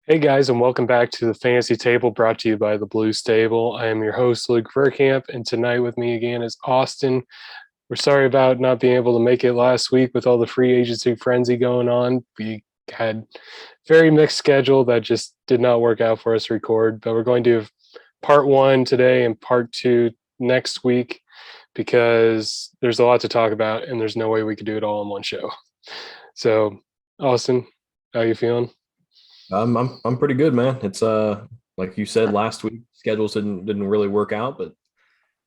Hey guys, and welcome back to the Fantasy Table brought to you by the Blue Stable. I am your host, Luke Verkamp, and tonight with me again is Austin. We're sorry about not being able to make it last week with all the free agency frenzy going on. We had very mixed schedule that just did not work out for us to record, but we're going to do part one today and part two next week because there's a lot to talk about and there's no way we could do it all in one show. So, Austin, how you feeling? I'm pretty good, man. It's like you said last week, schedules didn't really work out, but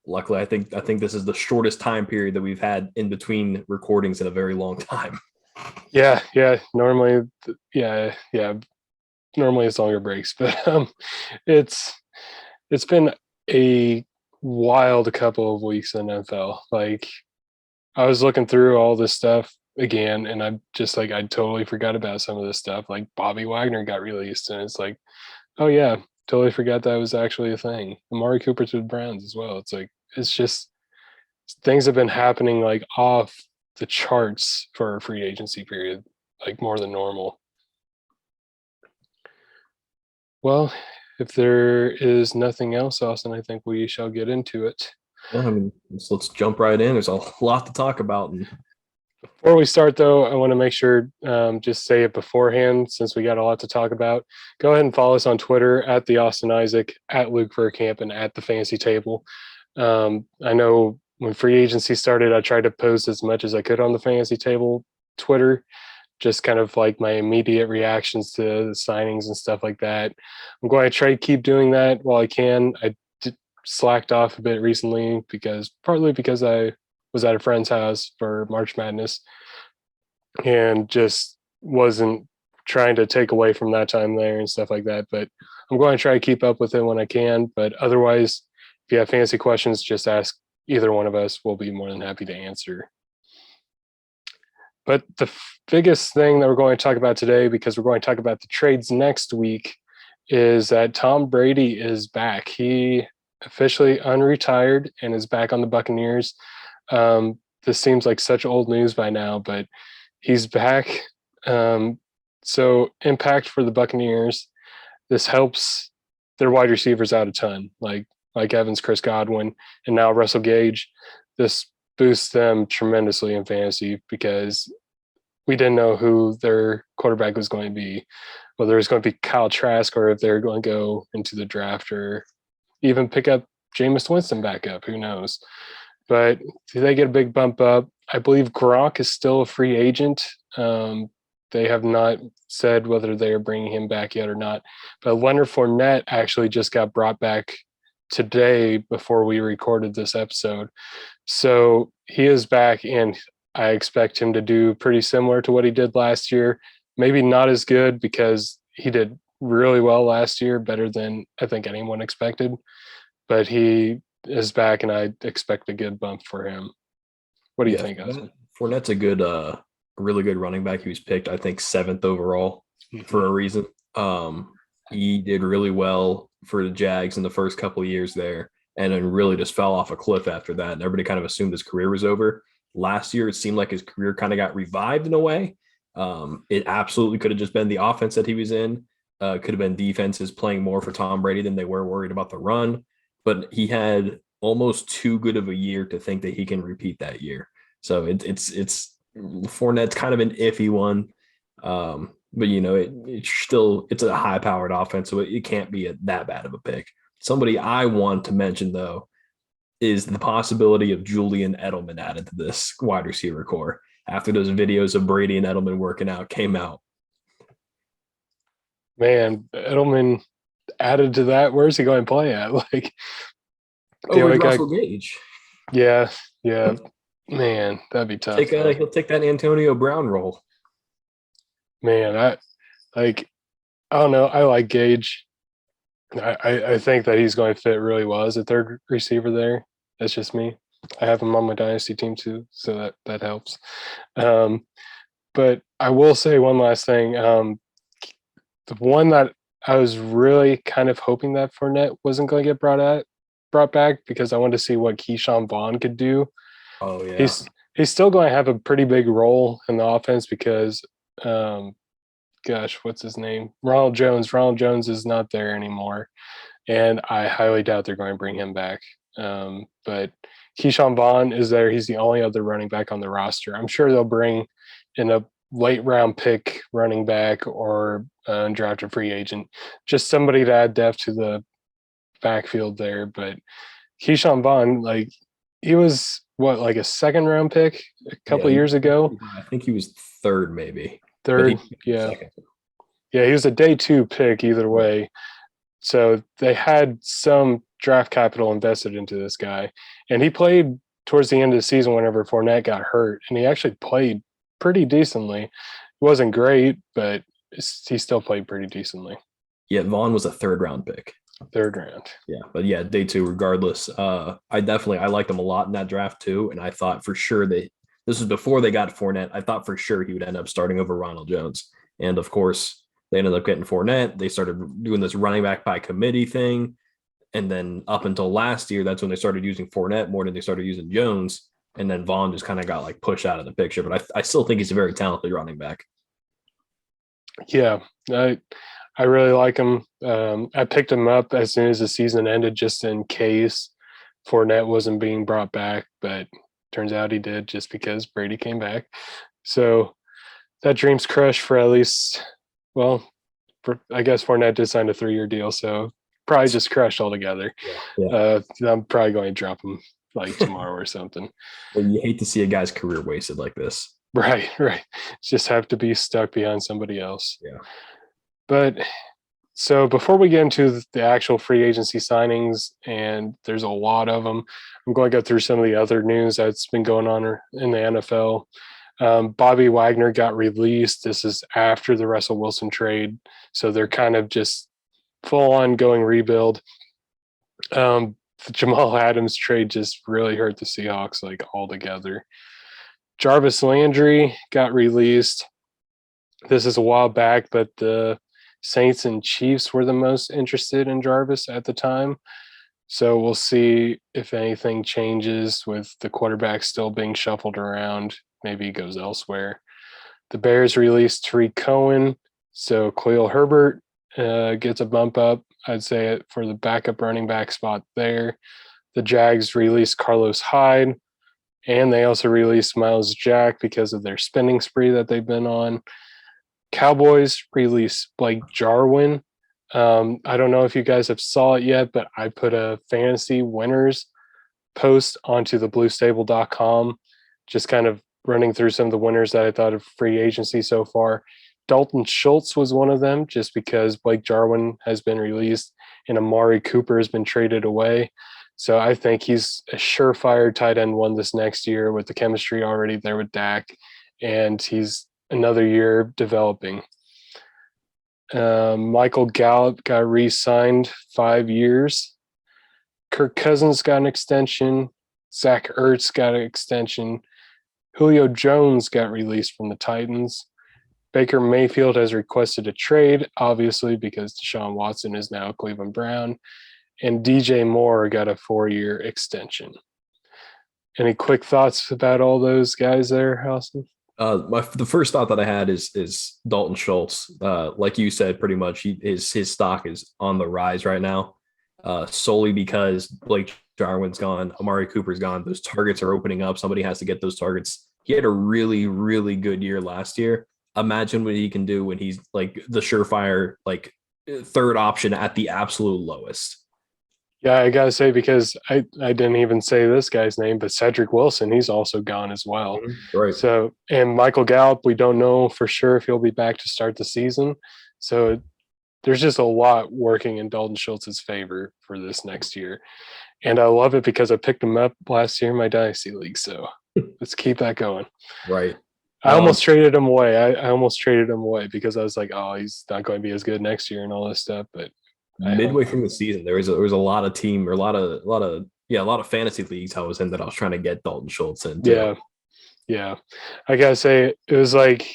luckily I think this is the shortest time period that we've had in between recordings in a very long time. Yeah. Normally it's longer breaks, but it's it's been a wild couple of weeks in NFL. Like I was looking through all this stuff again, and I'm just like I totally forgot about some of this stuff. Like Bobby Wagner got released, and it's like, oh yeah, totally forgot that was actually a thing. Amari Cooper to the Browns as well. It's like it's just things have been happening like off the charts for a free agency period, like more than normal. Well, if there is nothing else, Austin, I think we shall get into it. Yeah, I mean, let's jump right in. There's a lot to talk about, and Before we start, though, I want to make sure, just say it beforehand, since we got a lot to talk about. Go ahead and follow us on Twitter at the Austin Isaac, at Luke Verkamp, and at the Fantasy Table. I know when free agency started, I tried to post as much as I could on the Fantasy Table Twitter, just kind of like my immediate reactions to the signings and stuff like that. I'm going to try to keep doing that while I can. I slacked off a bit recently partly because I was at a friend's house for March Madness and just wasn't trying to take away from that time there and stuff like that. But I'm going to try to keep up with it when I can. But otherwise, if you have fancy questions, just ask either one of us. We'll be more than happy to answer. But the biggest thing that we're going to talk about today, because we're going to talk about the trades next week, is that Tom Brady is back. He officially unretired and is back on the Buccaneers. This seems like such old news by now, but he's back. So impact for the Buccaneers. This helps their wide receivers out a ton, like Evans, Chris Godwin, and now Russell Gage. This boosts them tremendously in fantasy because we didn't know who their quarterback was going to be, whether it was going to be Kyle Trask or if they're going to go into the draft or even pick up Jameis Winston back up. Who knows? But they get a big bump up. I believe Gronk is still a free agent. They have not said whether they are bringing him back yet or not. But Leonard Fournette actually just got brought back today before we recorded this episode. So he is back, and I expect him to do pretty similar to what he did last year. Maybe not as good because he did really well last year, better than I think anyone expected. But he is back, and I expect a good bump for him. What do you yeah, think, Austin? Fournette's a really good running back. He was picked, I think, seventh overall for a reason. He did really well for the Jags in the first couple of years there, and then really just fell off a cliff after that. And everybody kind of assumed his career was over. Last year, it seemed like his career kind of got revived in a way. It absolutely could have just been the offense that he was in. Could have been defenses playing more for Tom Brady than they were worried about the run. But he had almost too good of a year to think that he can repeat that year. So it's Fournette's kind of an iffy one. But it's a high powered offense, so it can't be that bad of a pick. Somebody I want to mention though is the possibility of Julian Edelman added to this wide receiver core after those videos of Brady and Edelman working out came out. Man, Edelman added to that. Where's he going to play at? Like the Over only guy. Russell Gage. Yeah. Man, that'd be tough. He'll take that Antonio Brown role. Man, I don't know. I like Gage. I think that he's going to fit really well as a third receiver there. That's just me. I have him on my dynasty team too, so that helps. But I will say one last thing. The one that I was really kind of hoping that Fournette wasn't going to get brought back because I wanted to see what Keyshawn Vaughn could do. Oh yeah. He's still going to have a pretty big role in the offense because gosh, what's his name? Ronald Jones. Ronald Jones is not there anymore, and I highly doubt they're going to bring him back. But Keyshawn Vaughn is there. He's the only other running back on the roster. I'm sure they'll bring in a late round pick running back or undrafted free agent, just somebody to add depth to the backfield there. But Keyshawn Vaughn, like, he was like a second round pick a couple of years ago. I think he was third, maybe. Third, yeah. Second. Yeah, he was a day 2 pick either way. So they had some draft capital invested into this guy. And he played towards the end of the season whenever Fournette got hurt. And he actually played pretty decently. It wasn't great, but he still played pretty decently. Yeah, Vaughn was a third-round pick. Third round. Yeah, but yeah, day 2 regardless. I liked him a lot in that draft too. And I thought for sure this was before they got Fournette. I thought for sure he would end up starting over Ronald Jones. And of course, they ended up getting Fournette. They started doing this running back by committee thing. And then up until last year, that's when they started using Fournette more than they started using Jones. And then Vaughn just kind of got like pushed out of the picture. But I still think he's a very talented running back. Yeah, I really like him. I picked him up as soon as the season ended just in case Fournette wasn't being brought back. But turns out he did just because Brady came back. So that dream's crushed for at least – well, I guess Fournette did sign a 3-year deal, so probably just crushed altogether. Yeah. I'm probably going to drop him like tomorrow or something. Well, you hate to see a guy's career wasted like this. Right. Just have to be stuck behind somebody else. Yeah. But so before we get into the actual free agency signings, and there's a lot of them, I'm going to go through some of the other news that's been going on in the NFL. Bobby Wagner got released. This is after the Russell Wilson trade. So they're kind of just full on going rebuild. The Jamal Adams trade just really hurt the Seahawks like altogether. Jarvis Landry got released. This is a while back, but the Saints and Chiefs were the most interested in Jarvis at the time. So we'll see if anything changes with the quarterback still being shuffled around. Maybe he goes elsewhere. The Bears released Tariq Cohen, so Khalil Herbert gets a bump up, I'd say, for the backup running back spot there. The Jags released Carlos Hyde, and they also released Miles Jack because of their spending spree that they've been on. Cowboys released Blake Jarwin. I don't know if you guys have saw it yet, but I put a fantasy winners post onto the bluestable.com, just kind of running through some of the winners that I thought of free agency so far. Dalton Schultz was one of them just because Blake Jarwin has been released and Amari Cooper has been traded away. So I think he's a surefire tight end one this next year with the chemistry already there with Dak, and he's another year developing. Michael Gallup got re-signed 5 years. Kirk Cousins got an extension. Zach Ertz got an extension. Julio Jones got released from the Titans. Baker Mayfield has requested a trade, obviously, because Deshaun Watson is now Cleveland Brown. And DJ Moore got a 4-year extension. Any quick thoughts about all those guys there, Austin? The first thought that I had is Dalton Schultz. Like you said, pretty much his stock is on the rise right now, solely because Blake Jarwin's gone, Amari Cooper's gone. Those targets are opening up. Somebody has to get those targets. He had a really, really good year last year. Imagine what he can do when he's like the surefire, like third option at the absolute lowest. Yeah, I got to say, because I didn't even say this guy's name, but Cedric Wilson, he's also gone as well. Right. So, and Michael Gallup, we don't know for sure if he'll be back to start the season. So there's just a lot working in Dalton Schultz's favor for this next year. And I love it because I picked him up last year in my Dynasty League. So let's keep that going. Right. I almost traded him away. I almost traded him away because I was like, oh, he's not going to be as good next year and all this stuff. But midway through the season, there was a lot of team or a lot of fantasy leagues I was in that I was trying to get Dalton Schultz in. Yeah. I gotta say, it was like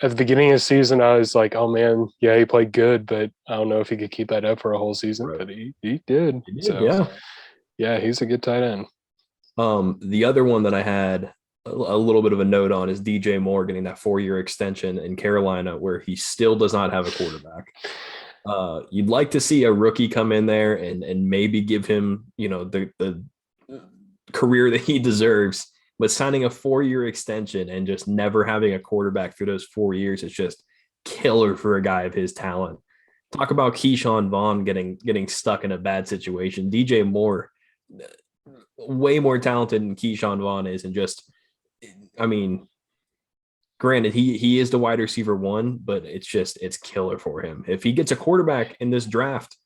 at the beginning of the season, I was like, oh man, yeah, he played good, but I don't know if he could keep that up for a whole season. Right. But he did. So, yeah, he's a good tight end. The other one that I had a little bit of a note on is DJ Moore getting that 4-year extension in Carolina, where he still does not have a quarterback. You'd like to see a rookie come in there and maybe give him, the career that he deserves. But signing a 4-year extension and just never having a quarterback through those 4 years is just killer for a guy of his talent. Talk about Keyshawn Vaughn getting stuck in a bad situation. DJ Moore, way more talented than Keyshawn Vaughn is, and just, I mean, granted, he is the wide receiver one, but it's killer for him. If he gets a quarterback in this draft,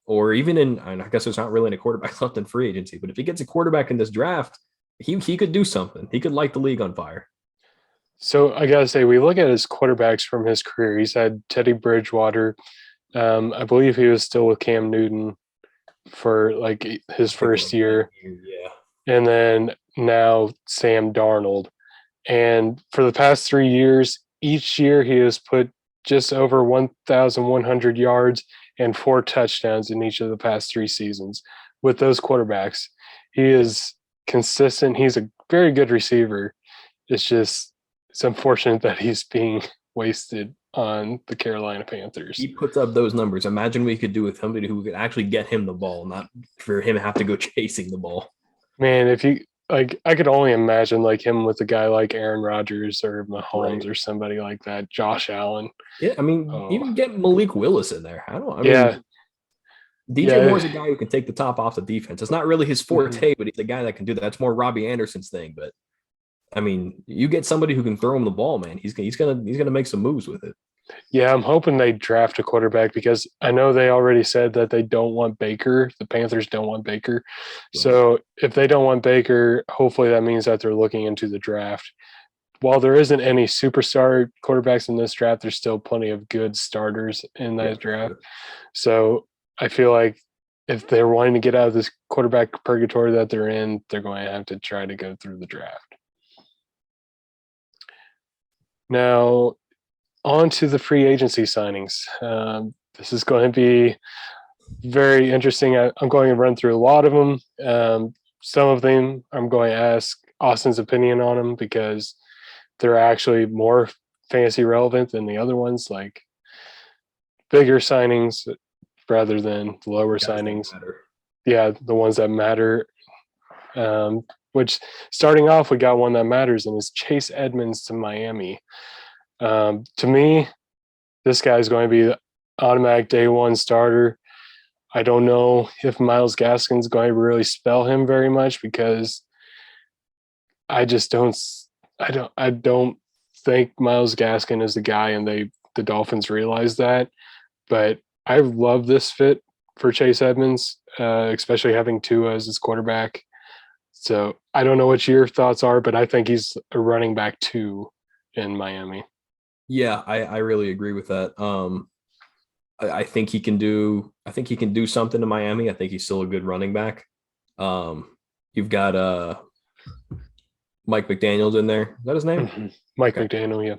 or even I guess there's not really any quarterback left in free agency, but if he gets a quarterback in this draft, he could do something. He could light the league on fire. So I gotta say, we look at his quarterbacks from his career. He's had Teddy Bridgewater. I believe he was still with Cam Newton for like his first year. Yeah. And then now Sam Darnold. And for the past 3 years, each year he has put just over 1,100 yards and 4 touchdowns in each of the past 3 seasons with those quarterbacks. He is consistent. He's a very good receiver. It's unfortunate that he's being wasted on the Carolina Panthers. He puts up those numbers. Imagine what he could do with somebody who could actually get him the ball, not for him to have to go chasing the ball. Man, if you like, I could only imagine like him with a guy like Aaron Rodgers or Mahomes or somebody like that, Josh Allen. Yeah, I mean, even get Malik Willis in there. Yeah. DJ Moore's a guy who can take the top off the defense. It's not really his forte, but he's a guy that can do that. That's more Robbie Anderson's thing. But I mean, you get somebody who can throw him the ball, man. He's gonna make some moves with it. Yeah, I'm hoping they draft a quarterback because I know they already said that they don't want Baker. The Panthers don't want Baker. Yeah. So if they don't want Baker, hopefully that means that they're looking into the draft. While there isn't any superstar quarterbacks in this draft, there's still plenty of good starters in that draft. So I feel like if they're wanting to get out of this quarterback purgatory that they're in, they're going to have to try to go through the draft. Now, on to the free agency signings. This is going to be very interesting. I'm going to run through a lot of them. Some of them I'm going to ask Austin's opinion on them because they're actually more fantasy relevant than the other ones, like bigger signings rather than lower signings. Yeah, the ones that matter. Which, starting off, we got one that matters, and it's Chase Edmonds to Miami. To me, this guy's going to be the automatic day one starter. I don't know if Myles Gaskin's going to really spell him very much because I don't think Myles Gaskin is the guy, and the Dolphins realize that. But I love this fit for Chase Edmonds, especially having Tua as his quarterback. So I don't know what your thoughts are, but I think he's a running back 2 in Miami. Yeah, I really agree with that. I think he can do something in Miami. I think he's still a good running back. You've got Mike McDaniels in there. Is that his name? Mike McDaniel, yeah.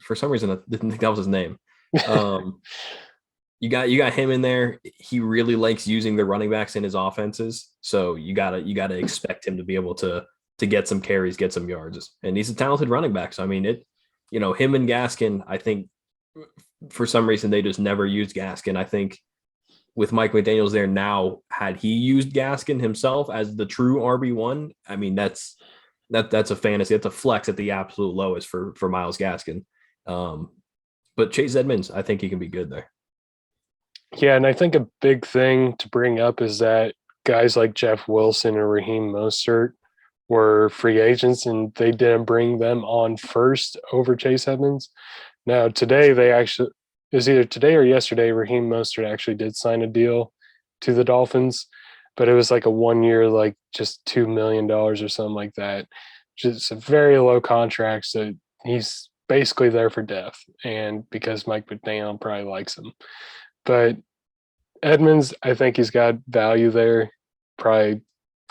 For some reason, I didn't think that was his name. You got him in there. He really likes using the running backs in his offenses. So you gotta expect him to be able to get some carries, get some yards. And he's a talented running back. So I mean, him and Gaskin, I think for some reason they just never used Gaskin. I think with Mike McDaniels there now, had he used Gaskin himself as the true RB1, I mean, that's a fantasy. That's a flex at the absolute lowest for Myles Gaskin. But Chase Edmonds, I think he can be good there. Yeah, and I think a big thing to bring up is that guys like Jeff Wilson and Rahim Mostert were free agents, and they didn't bring them on first over Chase Edmonds. Now, today, it was either today or yesterday, Rahim Mostert actually did sign a deal to the Dolphins, but it was like a 1 year, like just $2 million or something like that. Just a very low contract, so he's basically there for depth, and because Mike McDaniel probably likes him. But Edmonds, I think he's got value there, probably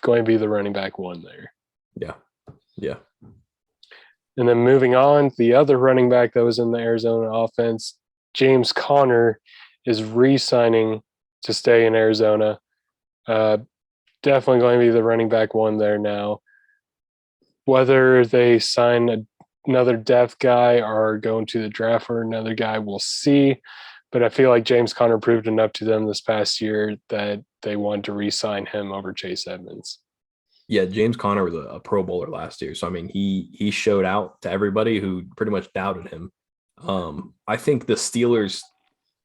going to be the running back 1 there. Yeah. And then moving on, the other running back that was in the Arizona offense, James Conner, is re-signing to stay in Arizona. Definitely going to be the running back 1 there now. Whether they sign another depth guy or go into the draft for another guy, we'll see. But I feel like James Conner proved enough to them this past year that they wanted to re-sign him over Chase Edmonds. Yeah, James Conner was a Pro Bowler last year, so I mean he showed out to everybody who pretty much doubted him. I think the Steelers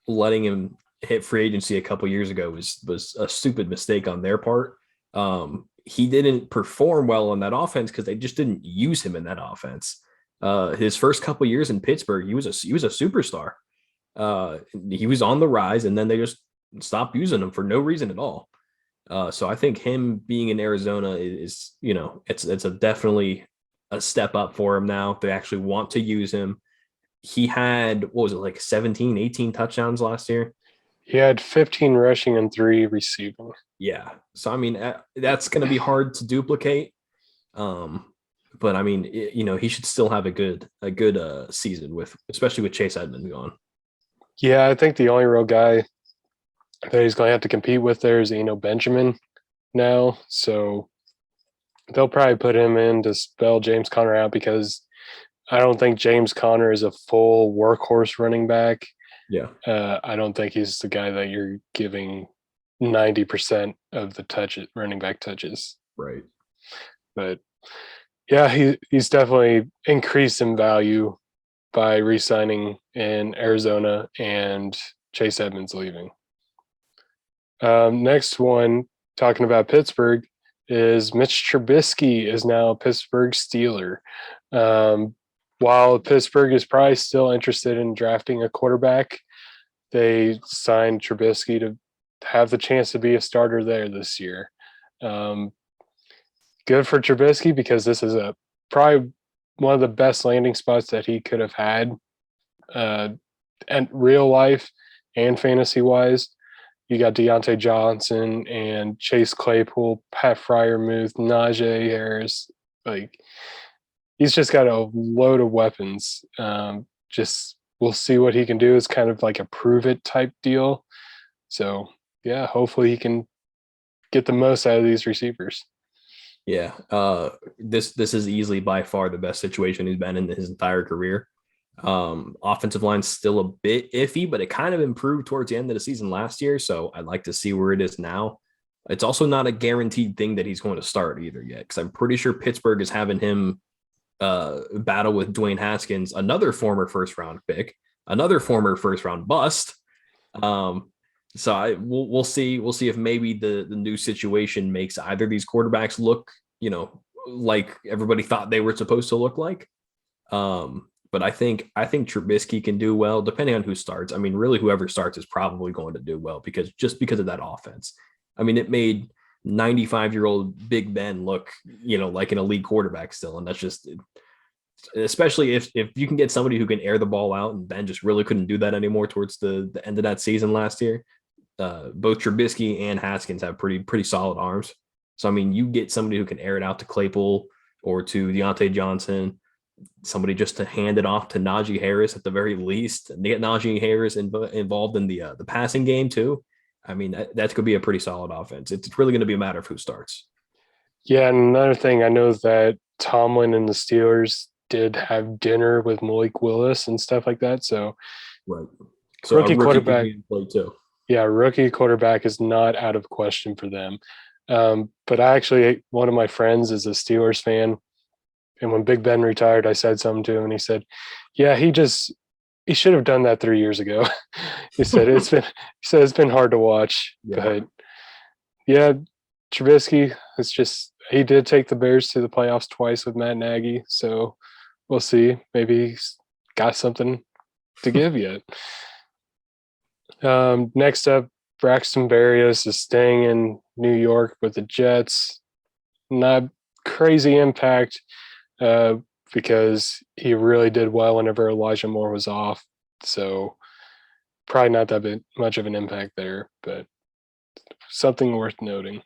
letting him hit free agency a couple years ago was a stupid mistake on their part. He didn't perform well in that offense because they just didn't use him in that offense. His first couple years in Pittsburgh, he was a superstar. He was on the rise, and then they just stopped using him for no reason at all. So I think him being in Arizona is it's a definitely a step up for him now. They actually want to use him. He had, what was it, like 17, 18 touchdowns last year? He had 15 rushing and 3 receiving. Yeah. So, I mean, that's going to be hard to duplicate. But I mean, he should still have a good season especially with Chase Edmonds gone. Yeah, I think the only real guy that he's going to have to compete with there is Benjamin now. So they'll probably put him in to spell James Conner out because I don't think James Conner is a full workhorse running back. Yeah. I don't think he's the guy that you're giving 90% of the running back touches. Right. But yeah, he's definitely increased in value by re-signing in Arizona and Chase Edmonds leaving. Next one, talking about Pittsburgh, is Mitch Trubisky is now a Pittsburgh Steeler. While Pittsburgh is probably still interested in drafting a quarterback, they signed Trubisky to have the chance to be a starter there this year. Good for Trubisky because this is probably one of the best landing spots that he could have had in real life and fantasy-wise. You got Deontay Johnson and Chase Claypool, Pat Freiermuth, Najee Harris. Like, he's just got a load of weapons. We'll see what he can do. It's kind of like a prove-it type deal. So, yeah, hopefully he can get the most out of these receivers. Yeah, this is easily by far the best situation he's been in his entire career. Offensive line's still a bit iffy, but it kind of improved towards the end of the season last year. So I'd like to see where it is now. It's also not a guaranteed thing that he's going to start either yet, because I'm pretty sure Pittsburgh is having him battle with Dwayne Haskins, another former first-round pick, another former first-round bust. So we'll see. We'll see if maybe the new situation makes either of these quarterbacks look, like everybody thought they were supposed to look like. But I think Trubisky can do well, depending on who starts. I mean, really, whoever starts is probably going to do well because of that offense. I mean, it made 95-year-old Big Ben look, like an elite quarterback still, and that's just, especially if you can get somebody who can air the ball out, and Ben just really couldn't do that anymore towards the end of that season last year. Both Trubisky and Haskins have pretty solid arms. So I mean, you get somebody who can air it out to Claypool or to Deontay Johnson, somebody just to hand it off to Najee Harris at the very least, and get Najee Harris involved in the passing game too. I mean, that could be a pretty solid offense. It's really going to be a matter of who starts. Yeah, and another thing, I know that Tomlin and the Steelers did have dinner with Malik Willis and stuff like that. So, right. So rookie quarterback play too. Yeah, rookie quarterback is not out of question for them. But one of my friends is a Steelers fan. And when Big Ben retired, I said something to him, and he said, yeah, he should have done that 3 years ago. He said it's been hard to watch. Yeah. But yeah, Trubisky, he did take the Bears to the playoffs twice with Matt Nagy. So we'll see. Maybe he's got something to give yet. Next up, Braxton Barrio is staying in New York with the Jets. Not crazy impact because he really did well whenever Elijah Moore was off. So probably not that much of an impact there, but something worth noting.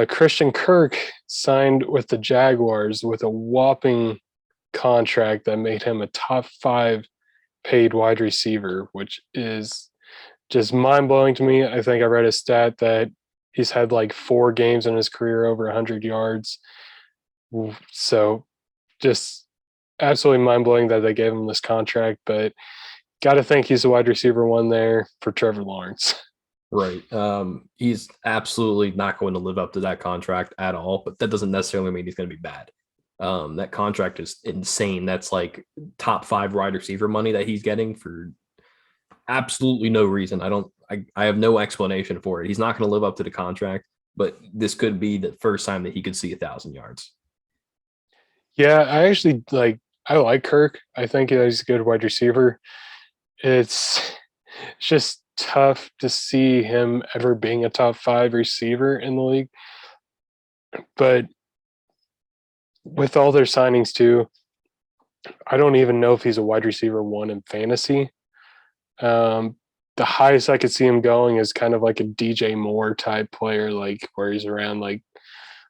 Christian Kirk signed with the Jaguars with a whopping contract that made him a top 5 paid wide receiver, which is just mind-blowing to me. I think I read a stat that he's had like 4 games in his career over 100 yards. So just absolutely mind-blowing that they gave him this contract, but got to think he's a wide receiver one there for Trevor Lawrence. Right. He's absolutely not going to live up to that contract at all, but that doesn't necessarily mean he's going to be bad. That contract is insane. That's like top 5 wide receiver money that he's getting for absolutely no reason. I have no explanation for it. He's not going to live up to the contract, but this could be the first time that he could see 1,000 yards. Yeah, I like Kirk. I think he's a good wide receiver. It's just tough to see him ever being a top 5 receiver in the league. But with all their signings too, I don't even know if he's a wide receiver one in fantasy. The highest I could see him going is kind of like a DJ Moore type player, like where he's around like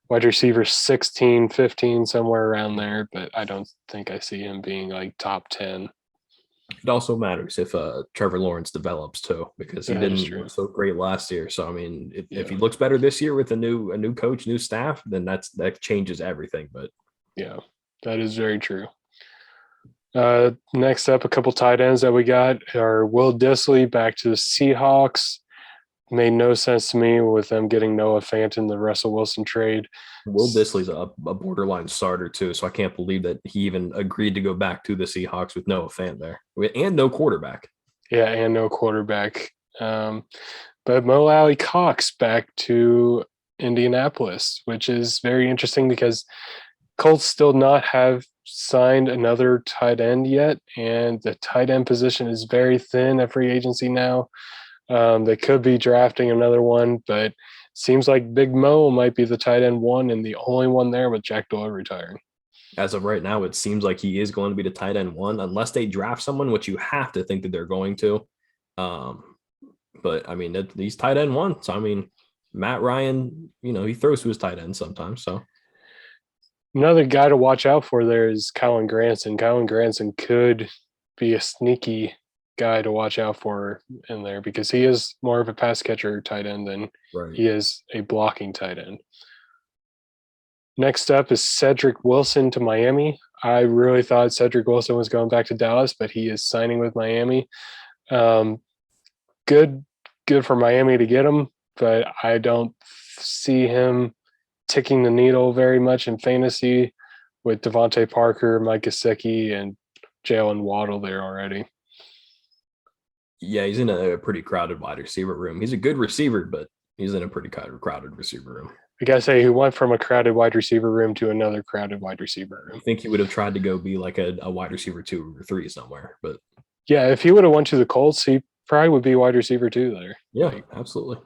wide receiver 16, 15, somewhere around there. But I don't think I see him being like top 10. It also matters if Trevor Lawrence develops too, because he didn't look so great last year. So I mean, if he looks better this year with a new coach, new staff, then that changes everything. But yeah, that is very true. Next up, a couple tight ends that we got are Will Dissly back to the Seahawks. Made no sense to me with them getting Noah Fant in the Russell Wilson trade. Will Dissly's a borderline starter too, so I can't believe that he even agreed to go back to the Seahawks with Noah Fant there and no quarterback. Yeah, and no quarterback. But Mo Alley Cox back to Indianapolis, which is very interesting because Colts still not have signed another tight end yet, and the tight end position is very thin at free agency now. They could be drafting another one, but seems like Big Mo might be the tight end one and the only one there with Jack Doyle retiring. As of right now, it seems like he is going to be the tight end one, unless they draft someone, which you have to think that they're going to. But I mean, he's tight end one. So I mean, Matt Ryan, he throws to his tight end sometimes. So another guy to watch out for there is Colin Granson. Colin Granson could be a sneaky guy to watch out for in there because he is more of a pass catcher tight end than he is a blocking tight end. Next up is Cedric Wilson to Miami. I really thought Cedric Wilson was going back to Dallas, but he is signing with Miami. Good for Miami to get him, but I don't see him ticking the needle very much in fantasy with Devontae Parker, Mckissick, and Jalen Waddle there already. Yeah, he's in a pretty crowded wide receiver room. He's a good receiver, but he's in a pretty crowded receiver room. I gotta say, he went from a crowded wide receiver room to another crowded wide receiver room. I think he would have tried to go be like a wide receiver 2 or 3 somewhere. But yeah, if he would have went to the Colts, he probably would be wide receiver 2 there. Yeah, absolutely.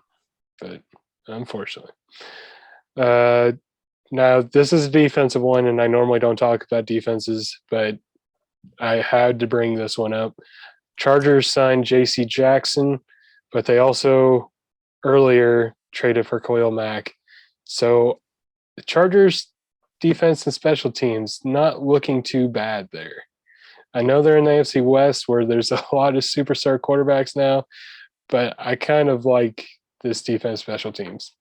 But unfortunately. Now, this is a defensive one, and I normally don't talk about defenses, but I had to bring this one up. Chargers signed J.C. Jackson, but they also earlier traded for Khalil Mack. So the Chargers defense and special teams not looking too bad there. I know they're in the AFC West where there's a lot of superstar quarterbacks now, but I kind of like this defense special teams.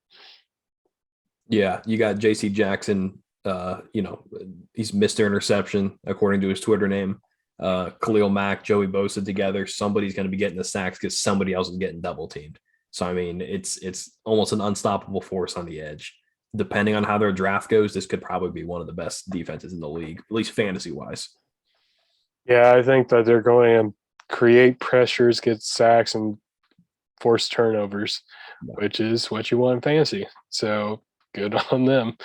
Yeah, you got J.C. Jackson. He's Mr. Interception, according to his Twitter name. Khalil Mack, Joey Bosa together. Somebody's going to be getting the sacks because somebody else is getting double teamed. So, I mean, it's almost an unstoppable force on the edge. Depending on how their draft goes, this could probably be one of the best defenses in the league, at least fantasy-wise. Yeah, I think that they're going to create pressures, get sacks, and force turnovers, which is what you want in fantasy. So, good on them.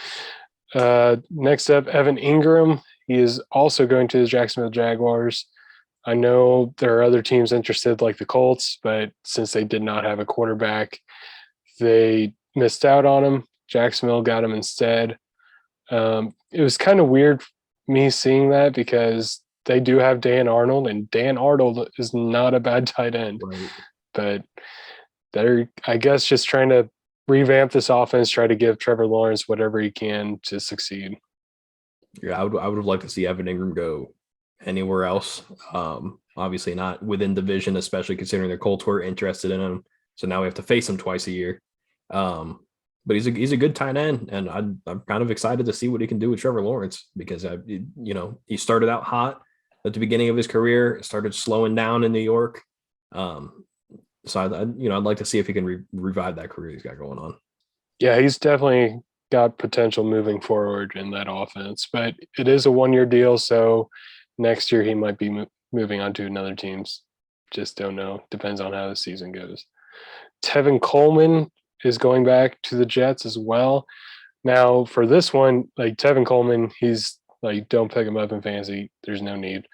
Next up, Evan Ingram. He is also going to the Jacksonville Jaguars. I know there are other teams interested like the Colts, but since they did not have a quarterback, they missed out on him. Jacksonville got him instead. It was kind of weird me seeing that because they do have Dan Arnold, and Dan Arnold is not a bad tight end. Right. But they're, I guess, just trying to revamp this offense, try to give Trevor Lawrence whatever he can to succeed. Yeah, I would have liked to see Evan Ingram go anywhere else. Obviously not within division, especially considering the Colts were interested in him. So now we have to face him twice a year. but he's a good tight end, and I'm kind of excited to see what he can do with Trevor Lawrence because he started out hot at the beginning of his career, started slowing down in New York. So I'd like to see if he can revive that career he's got going on. Yeah, he's definitely got potential moving forward in that offense, but it is a 1-year deal, so next year he might be moving on to another team's. Just don't know. Depends on how the season goes. Tevin Coleman is going back to the Jets as well. Now, for this one, like Tevin Coleman, he's like, don't pick him up in fantasy. There's no need.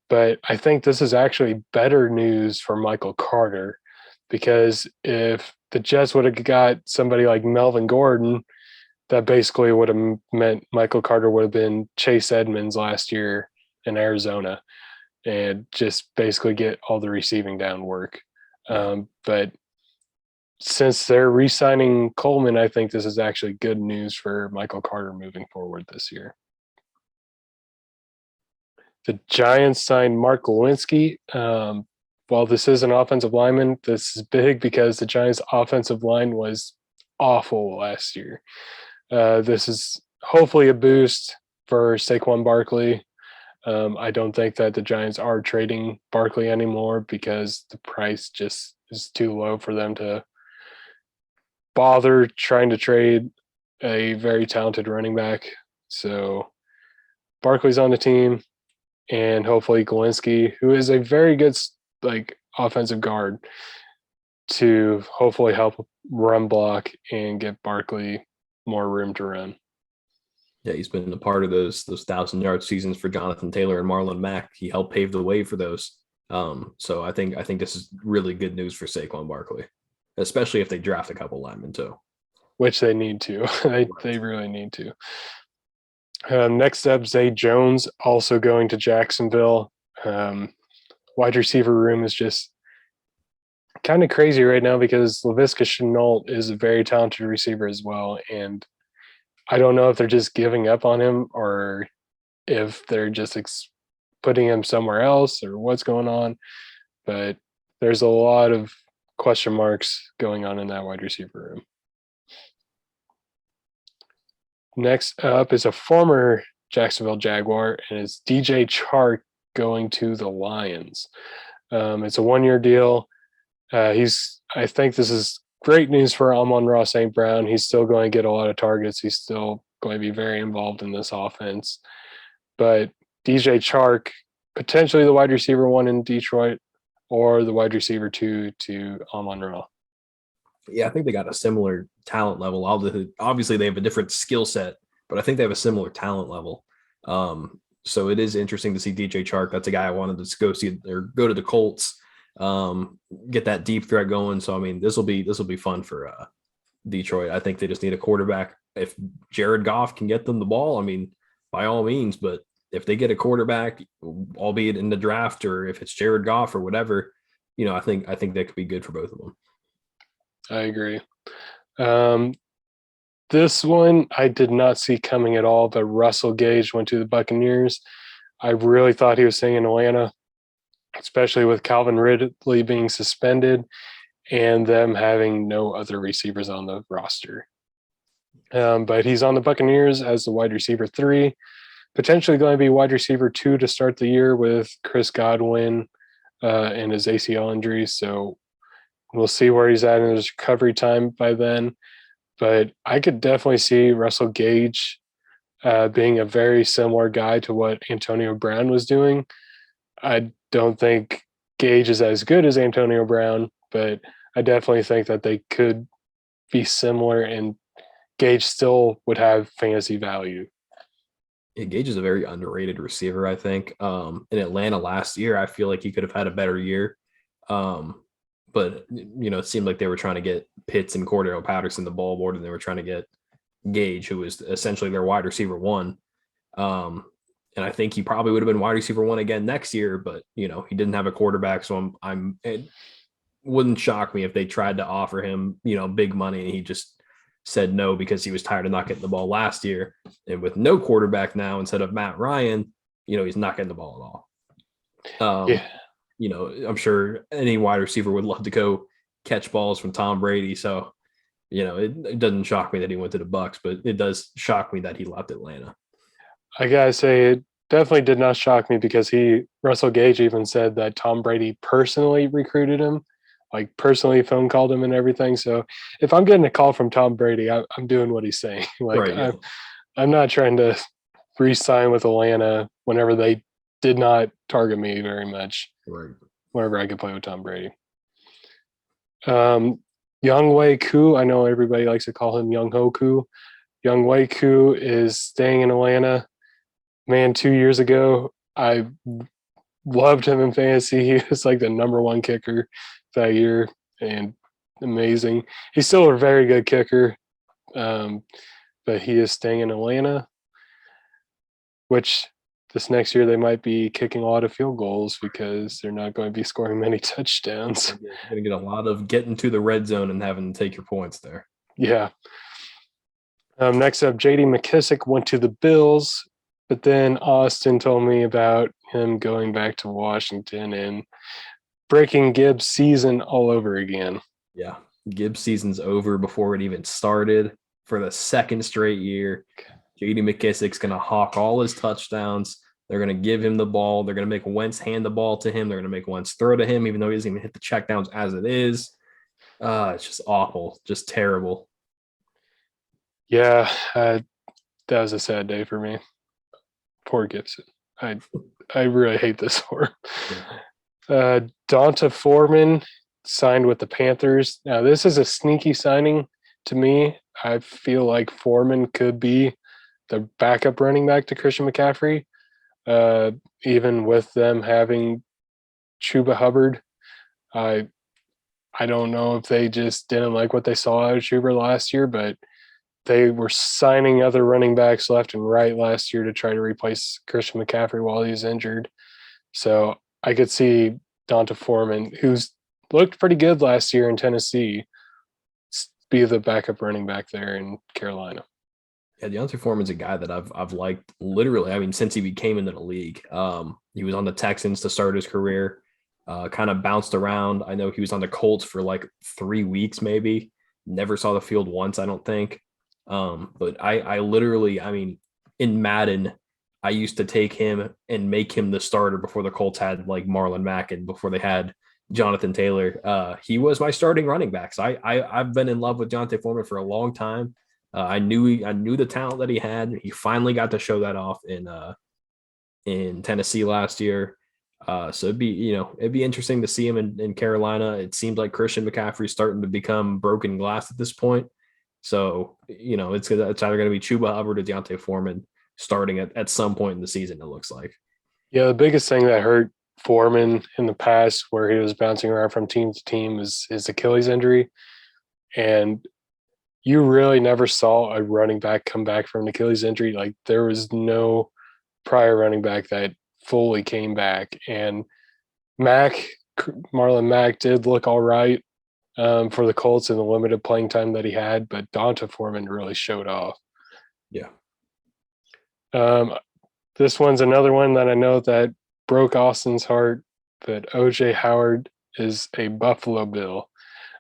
But I think this is actually better news for Michael Carter, because if the Jets would have got somebody like Melvin Gordon, that basically would have meant Michael Carter would have been Chase Edmonds last year in Arizona and just basically get all the receiving down work. But since they're re-signing Coleman, I think this is actually good news for Michael Carter moving forward this year. The Giants signed Mark Lewinsky. While this is an offensive lineman, this is big because the Giants' offensive line was awful last year. This is hopefully a boost for Saquon Barkley. I don't think that the Giants are trading Barkley anymore because the price just is too low for them to bother trying to trade a very talented running back. So Barkley's on the team, and hopefully Lewinsky, who is a very good offensive guard, to hopefully help run block and get Barkley more room to run. Yeah, he's been a part of those 1,000-yard seasons for Jonathan Taylor and Marlon Mack. He helped pave the way for those. So I think this is really good news for Saquon Barkley, especially if they draft a couple linemen too. Which they need to. They really need to. Next up, Zay Jones, also going to Jacksonville. Wide receiver room is just kind of crazy right now because Laviska Shenault is a very talented receiver as well, and I don't know if they're just giving up on him or if they're just putting him somewhere else or what's going on. But there's a lot of question marks going on in that wide receiver room. Next up is a former Jacksonville Jaguar, and it's DJ Chark going to the Lions. It's a 1-year deal. I think this is great news for Amon-Ra St. Brown. He's still going to get a lot of targets. He's still going to be very involved in this offense. But DJ Chark, potentially the wide receiver 1 in Detroit or the wide receiver 2 to Amon-Ra. Yeah, I think they got a similar talent level. Obviously, they have a different skill set, but I think they have a similar talent level. So it is interesting to see DJ Chark. That's a guy I wanted to go see or go to the Colts. Get that deep threat going. So I mean, this will be fun for Detroit. I think they just need a quarterback. If Jared Goff can get them the ball, I mean, by all means. But if they get a quarterback, albeit in the draft, or if it's Jared Goff or whatever, I think that could be good for both of them. I agree. This one I did not see coming at all, but Russell Gage went to the Buccaneers. I really thought he was staying in Atlanta, especially with Calvin Ridley being suspended and them having no other receivers on the roster. But he's on the Buccaneers as the wide receiver 3, potentially going to be wide receiver 2 to start the year with Chris Godwin and his ACL injury. So we'll see where he's at in his recovery time by then. But I could definitely see Russell Gage being a very similar guy to what Antonio Brown was doing. I don't think Gage is as good as Antonio Brown, but I definitely think that they could be similar, and Gage still would have fantasy value. Yeah, Gage is a very underrated receiver, I think. In Atlanta last year, I feel like he could have had a better year. But, it seemed like they were trying to get Pitts and Cordero Patterson the ball more than they were trying to get Gage, who was essentially their wide receiver 1. And I think he probably would have been wide receiver 1 again next year, but, he didn't have a quarterback. So it wouldn't shock me if they tried to offer him, big money, and he just said no because he was tired of not getting the ball last year. And with no quarterback now, instead of Matt Ryan, he's not getting the ball at all. Yeah. I'm sure any wide receiver would love to go catch balls from Tom Brady. So, it doesn't shock me that he went to the Bucs, but it does shock me that he left Atlanta. I gotta say, it definitely did not shock me because Russell Gage even said that Tom Brady personally recruited him, like personally phone called him and everything. So if I'm getting a call from Tom Brady, I'm doing what he's saying. Like Right. Yeah. I'm not trying to re-sign with Atlanta whenever they did not target me very much. Right. Whenever I could play with Tom Brady. Young Wei Koo, I know everybody likes to call him Young Ho Koo. Young Wei Koo is staying in Atlanta. Man, 2 years ago, I loved him in fantasy. He was like the number one kicker that year and amazing. He's still a very good kicker, but he is staying in Atlanta, which this next year they might be kicking a lot of field goals because they're not going to be scoring many touchdowns. You're going to get a lot of getting to the red zone and having to take your points there. Yeah. Next up, J.D. McKissick went to the Bills, but then Austin told me about him going back to Washington and breaking Gibbs' season all over again. Yeah. Gibbs' season's over before it even started for the second straight year. J.D. McKissick's going to hawk all his touchdowns. They're going to give him the ball. They're going to make Wentz hand the ball to him. They're going to make Wentz throw to him, even though he doesn't even hit the checkdowns as it is. It's just awful, just terrible. Yeah, that was a sad day for me. Poor Gibson. I really hate this for him. Donta Foreman signed with the Panthers. Now, this is a sneaky signing to me. I feel like Foreman could be the backup running back to Christian McCaffrey. Even with them having Chuba Hubbard, I don't know if they just didn't like what they saw out of Chuba last year, but they were signing other running backs left and right last year to try to replace Christian McCaffrey while he was injured. So I could see Donta Foreman, who's looked pretty good last year in Tennessee, be the backup running back there in Carolina. Yeah, Deontay Foreman's a guy that I've liked literally. I mean, since he became into the league, he was on the Texans to start his career. Kind of bounced around. I know he was on the Colts for like 3 weeks, maybe. Never saw the field once, I don't think. But I literally, I mean, in Madden, I used to take him and make him the starter before the Colts had like Marlon Mack and before they had Jonathan Taylor. He was my starting running back. So I've been in love with Deontay Foreman for a long time. I knew the talent that he had. He finally got to show that off in Tennessee last year. So it'd be interesting to see him in Carolina. It seems like Christian McCaffrey's starting to become broken glass at this point. So, it's either going to be Chuba Hubbard or Deontay Foreman starting at some point in the season, it looks like. Yeah, the biggest thing that hurt Foreman in the past where he was bouncing around from team to team is his Achilles injury. And you really never saw a running back come back from an Achilles injury. Like there was no prior running back that fully came back. And Marlon Mack did look all right for the Colts in the limited playing time that he had, but Donta Foreman really showed off. Yeah. This one's another one that I know that broke Austin's heart, but OJ Howard is a Buffalo Bill.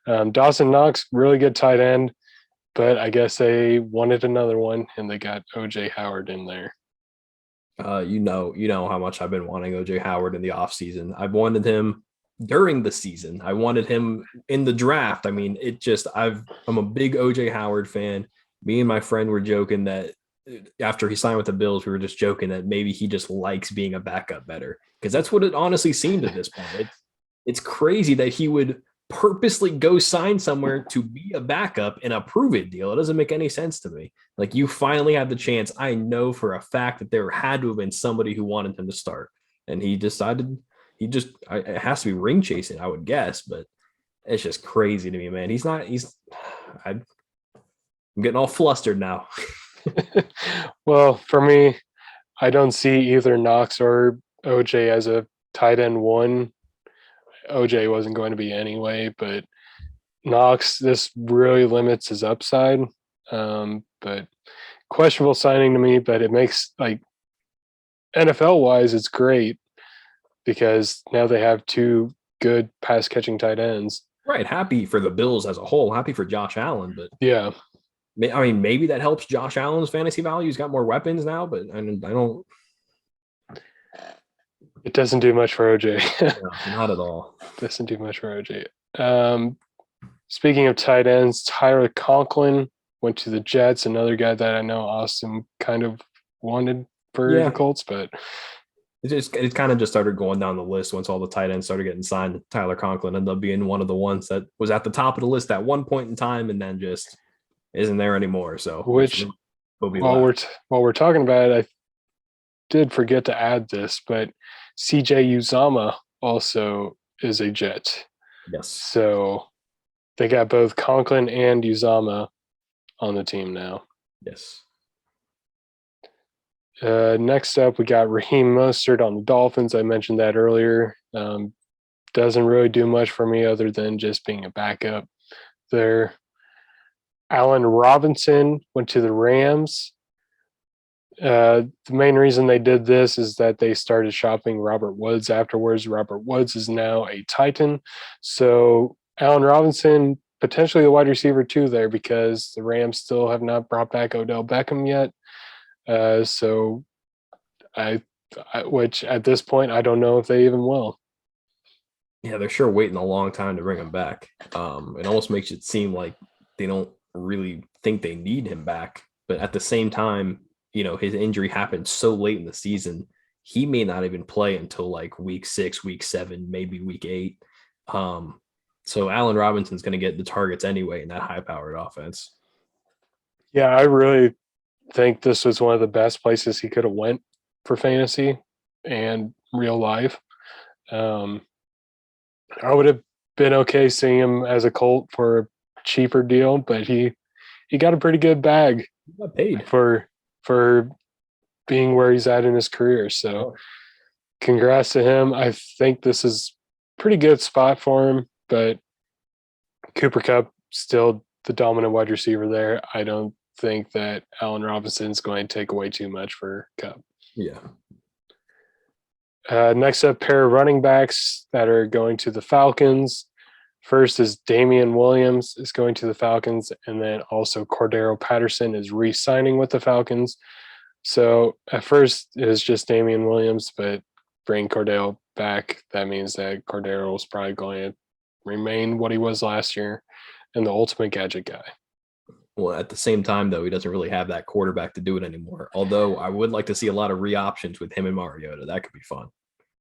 Dawson Knox, really good tight end, but I guess they wanted another one, and they got OJ Howard in there. You know how much I've been wanting OJ Howard in the offseason. I've wanted him during the season. I wanted him in the draft. I mean, I'm a big OJ Howard fan. Me and my friend were joking that after he signed with the Bills, we were just joking that maybe he just likes being a backup better, because that's what it honestly seemed at this point. It's crazy that he would purposely go sign somewhere to be a backup in a prove-it deal. It doesn't make any sense to me. Like, you finally have the chance. I know for a fact that there had to have been somebody who wanted him to start, and he decided it has to be ring chasing, I would guess, but it's just crazy to me, man. I'm getting all flustered now. Well, for me, I don't see either Knox or OJ as a tight end one. OJ wasn't going to be anyway, but Knox, this really limits his upside. But questionable signing to me, but it makes, like, NFL wise, it's great because now they have two good pass catching tight ends. Right. Happy for the Bills as a whole. Happy for Josh Allen, but Yeah, I mean, maybe that helps Josh Allen's fantasy value. He's got more weapons now, but I don't. it doesn't do much for OJ. No, not at all. Doesn't do much for OJ. Speaking of tight ends, Tyler Conklin went to the Jets. Another guy that I know Austin kind of wanted for the Colts, but it kind of just started going down the list once all the tight ends started getting signed. Tyler Conklin ended up being one of the ones that was at the top of the list at one point in time, and then just isn't there anymore. So which while we're talking about it, I did forget to add this, but CJ Uzama also is a Jet. Yes. So they got both Conklin and Uzama on the team now. Yes. Next up, we got Rahim Mostert on the Dolphins. I mentioned that earlier. Doesn't really do much for me other than just being a backup there. Allen Robinson went to the Rams. The main reason they did this is that they started shopping Robert Woods afterwards. Robert Woods is now a Titan. So Allen Robinson, potentially a wide receiver too there, because the Rams still have not brought back Odell Beckham yet. So which at this point, I don't know if they even will. Yeah, they're sure waiting a long time to bring him back. It almost makes it seem like they don't really think they need him back. But at the same time, his injury happened so late in the season, he may not even play until like week 6, week 7, maybe week 8. So Allen Robinson's going to get the targets anyway in that high-powered offense. Yeah, I really think this was one of the best places he could have went for fantasy and real life. I would have been okay seeing him as a Colt for a cheaper deal, but he got a pretty good bag. He got paid for being where he's at in his career. So congrats to him. I think this is a pretty good spot for him, but Cooper Kupp still the dominant wide receiver there. I don't think that Allen Robinson is going to take away too much for Kupp. Yeah. Next up, pair of running backs that are going to the Falcons. First is Damien Williams is going to the Falcons, and then also Cordero Patterson is re-signing with the Falcons. So at first it was just Damien Williams, but bring Cordero back, that means that Cordero is probably going to remain what he was last year and the ultimate gadget guy. Well, at the same time, though, he doesn't really have that quarterback to do it anymore. Although I would like to see a lot of re-options with him and Mariota. That could be fun.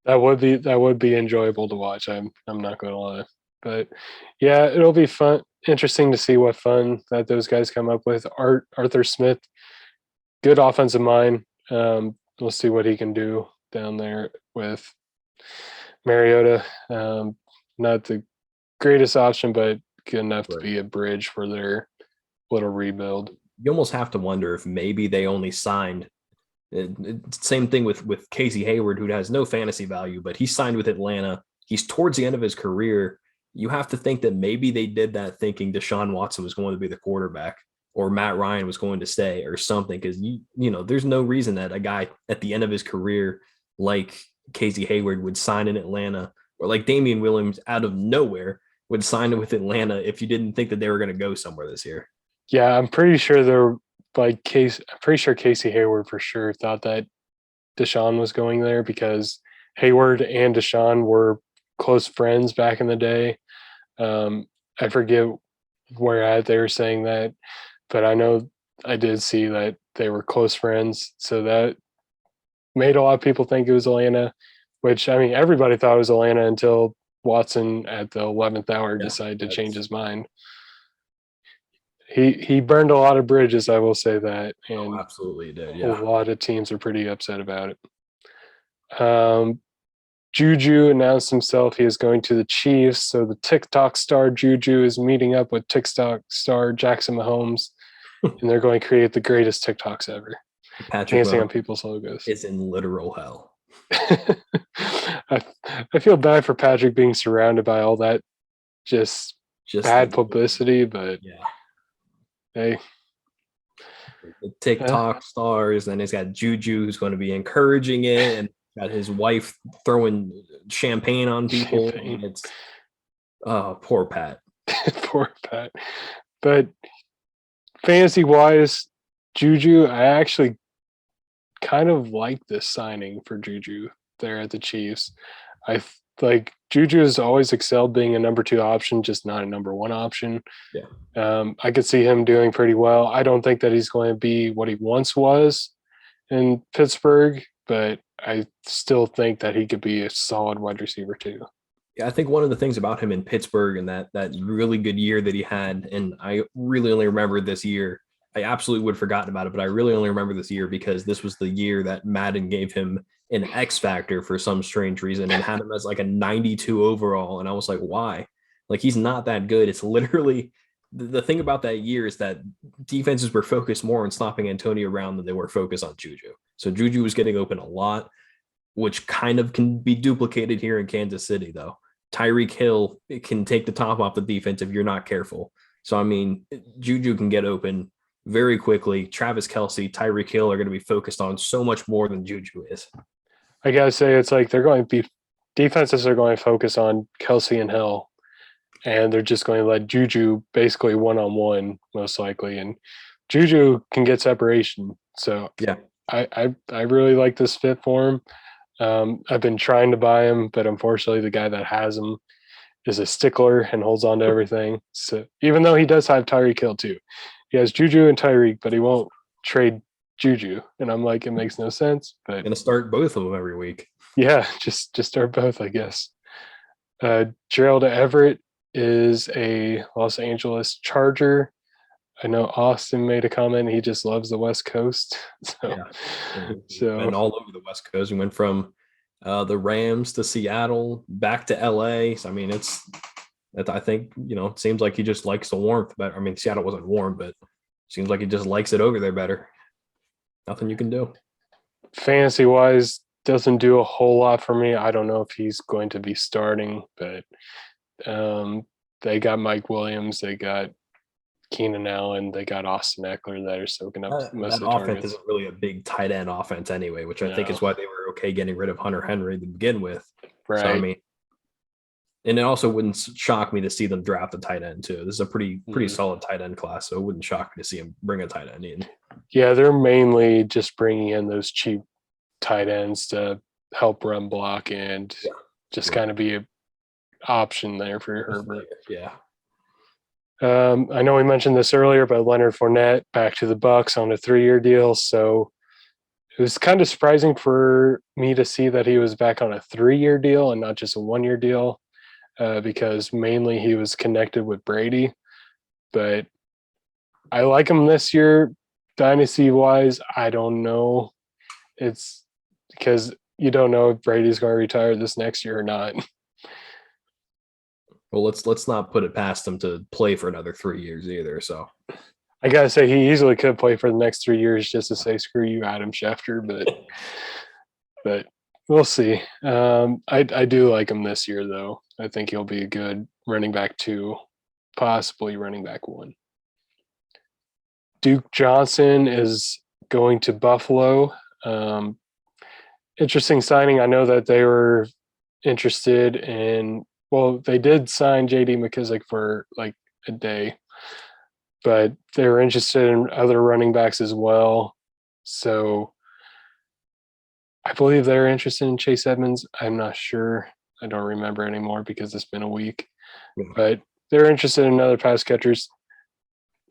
That would be enjoyable to watch. I'm not going to lie. But yeah, it'll be fun, interesting to see what fun that those guys come up with. Arthur Smith, good offensive mind. We'll see what he can do down there with Mariota. Not the greatest option, but good enough to be a bridge for their little rebuild. You almost have to wonder if maybe they only signed. Same thing with Casey Hayward, who has no fantasy value, but he signed with Atlanta. He's towards the end of his career. You have to think that maybe they did that thinking Deshaun Watson was going to be the quarterback or Matt Ryan was going to stay or something. Because, there's no reason that a guy at the end of his career like Casey Hayward would sign in Atlanta, or like Damien Williams out of nowhere would sign with Atlanta if you didn't think that they were going to go somewhere this year. Yeah, I'm pretty sure Casey Hayward for sure thought that Deshaun was going there, because Hayward and Deshaun were close friends back in the day. I forget where they were saying that, but I know I did see that they were close friends. So that made a lot of people think it was Atlanta, which, I mean, everybody thought it was Atlanta until Watson at the 11th hour decided to change his mind. He burned a lot of bridges, I will say that. And absolutely did. Yeah. A lot of teams are pretty upset about it. JuJu announced himself he is going to the Chiefs. So the TikTok star JuJu is meeting up with TikTok star Jackson Mahomes, and they're going to create the greatest TikToks ever. Patrick dancing on people's logos. It's in literal hell. I feel bad for Patrick being surrounded by all that just bad publicity, but yeah. Hey. The TikTok stars, and he's got JuJu who's going to be encouraging it, and got his wife throwing champagne on people. Oh, poor Pat. Poor Pat. But fantasy wise, JuJu, I actually kind of like this signing for JuJu there at the Chiefs. Like JuJu has always excelled being a number 2 option, just not a number 1 option. Yeah. I could see him doing pretty well. I don't think that he's going to be what he once was in Pittsburgh, but I still think that he could be a solid wide receiver too. Yeah, I think one of the things about him in Pittsburgh and that really good year that he had, and I really only remember this year. I absolutely would have forgotten about it, but I really only remember this year because this was the year that Madden gave him an X factor for some strange reason and had him as like a 92 overall. And I was like, why? Like, he's not that good. It's literally the thing about that year is that defenses were focused more on stopping Antonio Brown than they were focused on JuJu. So JuJu was getting open a lot, which kind of can be duplicated here in Kansas City, though. Tyreek Hill can take the top off the defense if you're not careful. So, I mean, JuJu can get open very quickly. Travis Kelce, Tyreek Hill are going to be focused on so much more than JuJu is. I got to say, it's like they're going to be defenses are going to focus on Kelce and Hill, and they're just going to let JuJu basically one-on-one most likely. And JuJu can get separation. So yeah, I really like this fit for him. I've been trying to buy him, but unfortunately the guy that has him is a stickler and holds on to everything. So even though he does have Tyreek Hill too, he has JuJu and Tyreek, but he won't trade JuJu. And I'm like, it makes no sense. But gonna start both of them every week. Yeah, just start both, I guess. Gerald Everett is a Los Angeles Charger. I know Austin made a comment. He just loves the West Coast. So and all over the West Coast. We went from the Rams to Seattle, back to LA. So, I mean, I think, it seems like he just likes the warmth. But I mean, Seattle wasn't warm, but it seems like he just likes it over there better. Nothing you can do. Fantasy wise, doesn't do a whole lot for me. I don't know if he's going to be starting, but they got Mike Williams, they got Keenan Allen, they got Austin Eckler that are soaking up most of the offense targets. Isn't really a big tight end offense anyway, which I think is why they were okay getting rid of Hunter Henry to begin with. Right. So, I mean, and it also wouldn't shock me to see them draft a tight end too. This is a pretty solid tight end class, so it wouldn't shock me to see him bring a tight end in. Yeah, they're mainly just bringing in those cheap tight ends to help run block and just kind of be an option there for Herbert. Yeah. I know we mentioned this earlier, but Leonard Fournette back to the Bucs on a 3-year deal. So it was kind of surprising for me to see that he was back on a 3-year deal and not just a 1-year deal, because mainly he was connected with Brady. But I like him this year, dynasty wise. I don't know. It's because you don't know if Brady's going to retire this next year or not. Well, let's not put it past him to play for another 3 years either. So I gotta say, he easily could play for the next 3 years just to say screw you, Adam Schefter. But we'll see. I do like him this year, though. I think he'll be a good running back 2, possibly running back 1. Duke Johnson is going to Buffalo. Interesting signing. I know that they were interested in. Well, they did sign J.D. McKissick for like a day, but they were interested in other running backs as well. So I believe they're interested in Chase Edmonds. I'm not sure. I don't remember anymore because it's been a week. But they're interested in other pass catchers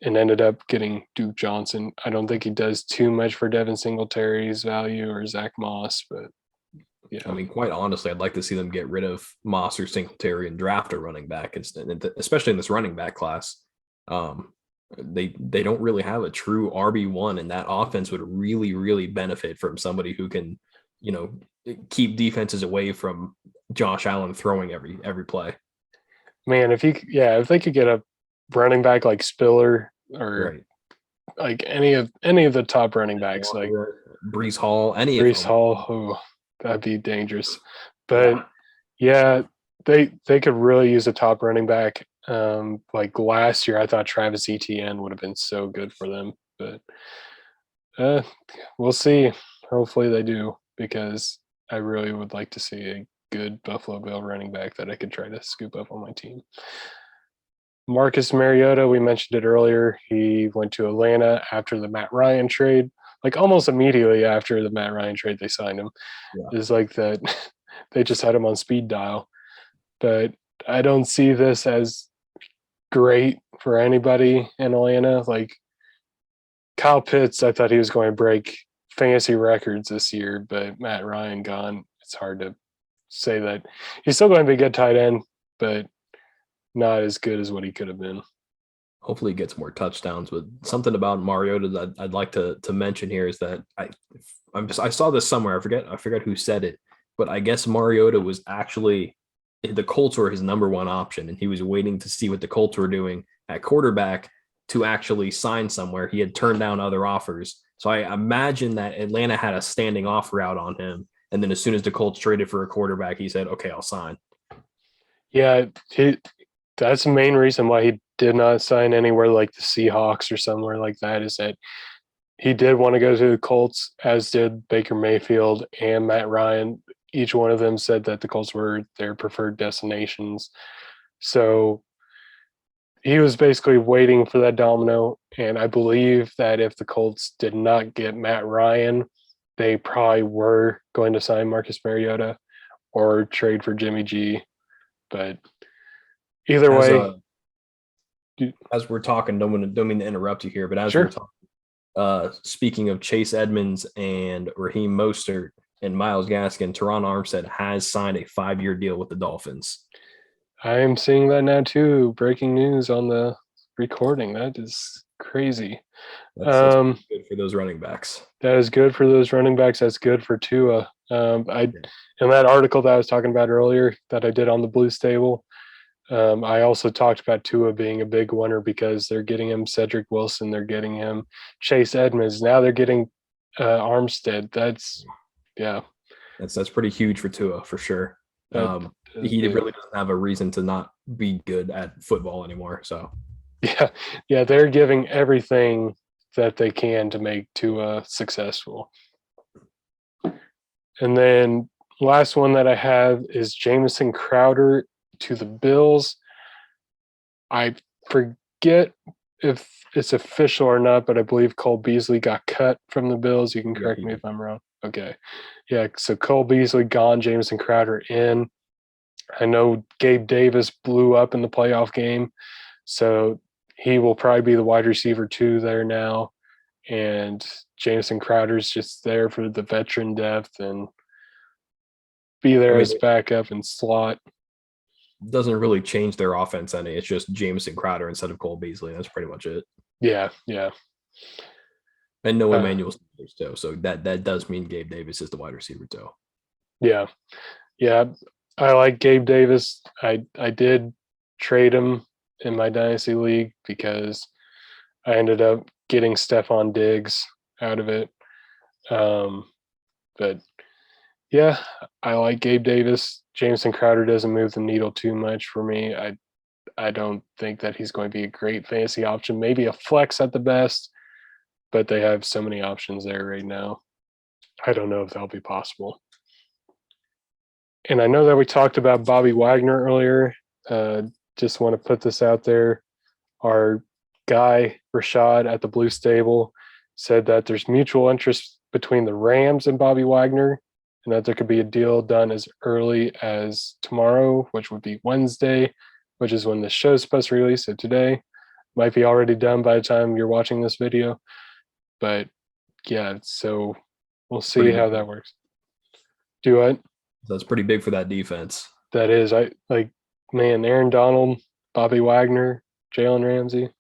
and ended up getting Duke Johnson. I don't think he does too much for Devin Singletary's value or Zach Moss, but yeah. I mean, quite honestly, I'd like to see them get rid of Moss or Singletary and draft a running back, especially in this running back class. They don't really have a true RB1, and that offense would really, really benefit from somebody who can, keep defenses away from Josh Allen throwing every play. Man, if they could get a running back like Spiller or like any of the top running backs, like Breece Hall, that'd be dangerous. But they could really use a top running back. Like last year, I thought Travis Etienne would have been so good for them, but we'll see. Hopefully they do, because I really would like to see a good Buffalo Bill running back that I could try to scoop up on my team. Marcus Mariota, we mentioned it earlier. He went to Atlanta after the Matt Ryan trade. Like almost immediately after the Matt Ryan trade, they signed him. Yeah. It's like that they just had him on speed dial. But I don't see this as great for anybody in Atlanta. Like Kyle Pitts, I thought he was going to break fantasy records this year, but Matt Ryan gone. It's hard to say that he's still going to be a good tight end, but not as good as what he could have been. Hopefully he gets more touchdowns. But something about Mariota that I'd like to mention here is that I saw this somewhere. I forget who said it, but I guess Mariota was actually the Colts were his number one option, and he was waiting to see what the Colts were doing at quarterback to actually sign somewhere. He had turned down other offers. So I imagine that Atlanta had a standing offer out on him. And then as soon as the Colts traded for a quarterback, he said, okay, I'll sign. Yeah, that's the main reason why he did not sign anywhere like the Seahawks or somewhere like that, is that he did want to go to the Colts, as did Baker Mayfield and Matt Ryan. Each one of them said that the Colts were their preferred destinations. So he was basically waiting for that domino. And I believe that if the Colts did not get Matt Ryan, they probably were going to sign Marcus Mariota or trade for Jimmy G. But either way, as we're talking, don't mean to interrupt you here, but as sure. we're talking, speaking of Chase Edmonds and Rahim Mostert and Myles Gaskin, Teron Armstead has signed a 5-year deal with the Dolphins. I am seeing that now too. Breaking news on the recording. That is crazy. That's good for those running backs. That is good for those running backs. That's good for Tua. In that article that I was talking about earlier that I did on the Blues Table, I also talked about Tua being a big winner because they're getting him Cedric Wilson. They're getting him Chase Edmonds. Now they're getting Armstead. That's pretty huge for Tua for sure. He really doesn't have a reason to not be good at football anymore. So yeah, they're giving everything that they can to make Tua successful. And then last one that I have is Jameson Crowder to the Bills. I forget if it's official or not, but I believe Cole Beasley got cut from the Bills. You can correct me if I'm wrong. Okay. Yeah, so Cole Beasley gone, Jameson Crowder in. I know Gabe Davis blew up in the playoff game, so he will probably be the wide receiver 2 there now. And Jameson Crowder's just there for the veteran depth and be there as backup and slot. Doesn't really change their offense any. It's just Jameson Crowder instead of Cole Beasley. That's pretty much it. Yeah. And no Emmanuel Sanders too. So that does mean Gabe Davis is the wide receiver too. Yeah. I like Gabe Davis. I did trade him in my dynasty league because I ended up getting Stephon Diggs out of it. But yeah, I like Gabe Davis. Jameson Crowder doesn't move the needle too much for me. I don't think that he's going to be a great fantasy option. Maybe a flex at the best, but they have so many options there right now. I don't know if that'll be possible. And I know that we talked about Bobby Wagner earlier. Just want to put this out there. Our guy, Rashad, at the Blue Stable said that there's mutual interest between the Rams and Bobby Wagner, and that there could be a deal done as early as tomorrow, which would be Wednesday, which is when the show's supposed to release. So today might be already done by the time you're watching this video. But yeah, so we'll see how that works. Do what? That's pretty big for that defense. That is. Aaron Donald, Bobby Wagner, Jalen Ramsey.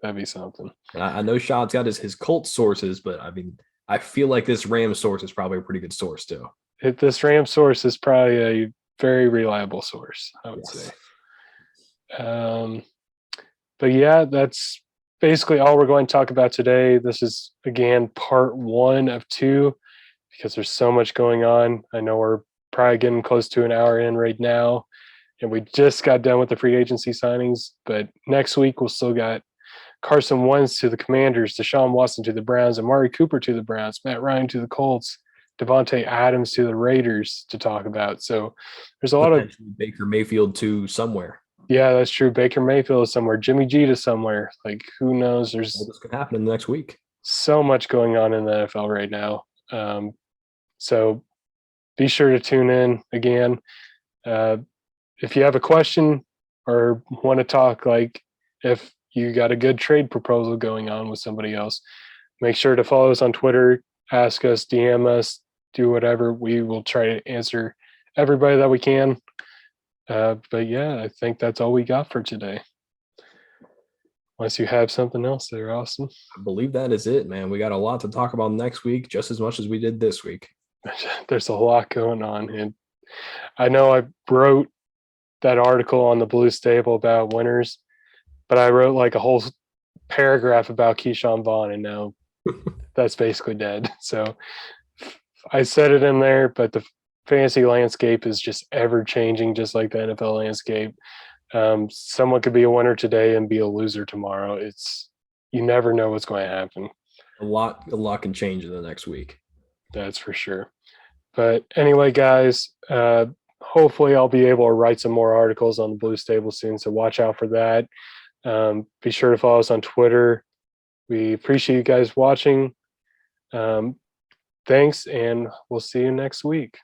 That'd be something. I know Shad's got his Colts sources, but I mean, I feel like this Rams source is probably a pretty good source too. This Rams source is probably a very reliable source, I would say. But yeah, that's basically all we're going to talk about today. This is, again, part 1 of 2 because there's so much going on. I know we're probably getting close to an hour in right now, and we just got done with the free agency signings. But next week, we'll still got Carson Wentz to the Commanders, Deshaun Watson to the Browns, Amari Cooper to the Browns, Matt Ryan to the Colts, Devontae Adams to the Raiders to talk about. So there's a lot of Baker Mayfield to somewhere. Yeah, that's true. Baker Mayfield is somewhere. Jimmy G to somewhere. Like, who knows? There's All this could happen in the next week. so much going on in the NFL right now. So be sure to tune in again. If you have a question or want to talk, like if you got a good trade proposal going on with somebody else, make sure to follow us on Twitter, ask us, DM us, do whatever. We will try to answer everybody that we can. But yeah, I think that's all we got for today. Unless you have something else there, Austin. I believe that is it, man. We got a lot to talk about next week, just as much as we did this week. There's a lot going on. And I know I wrote that article on the Blue Stable about winners, but I wrote like a whole paragraph about Keyshawn Vaughn, and now that's basically dead. So I said it in there, but the fantasy landscape is just ever changing, just like the NFL landscape. Someone could be a winner today and be a loser tomorrow. You never know what's going to happen. A lot can change in the next week. That's for sure. But anyway, guys, hopefully I'll be able to write some more articles on the Blue Stable soon, so watch out for that. Be sure to follow us on Twitter. We appreciate you guys watching. Thanks, and we'll see you next week.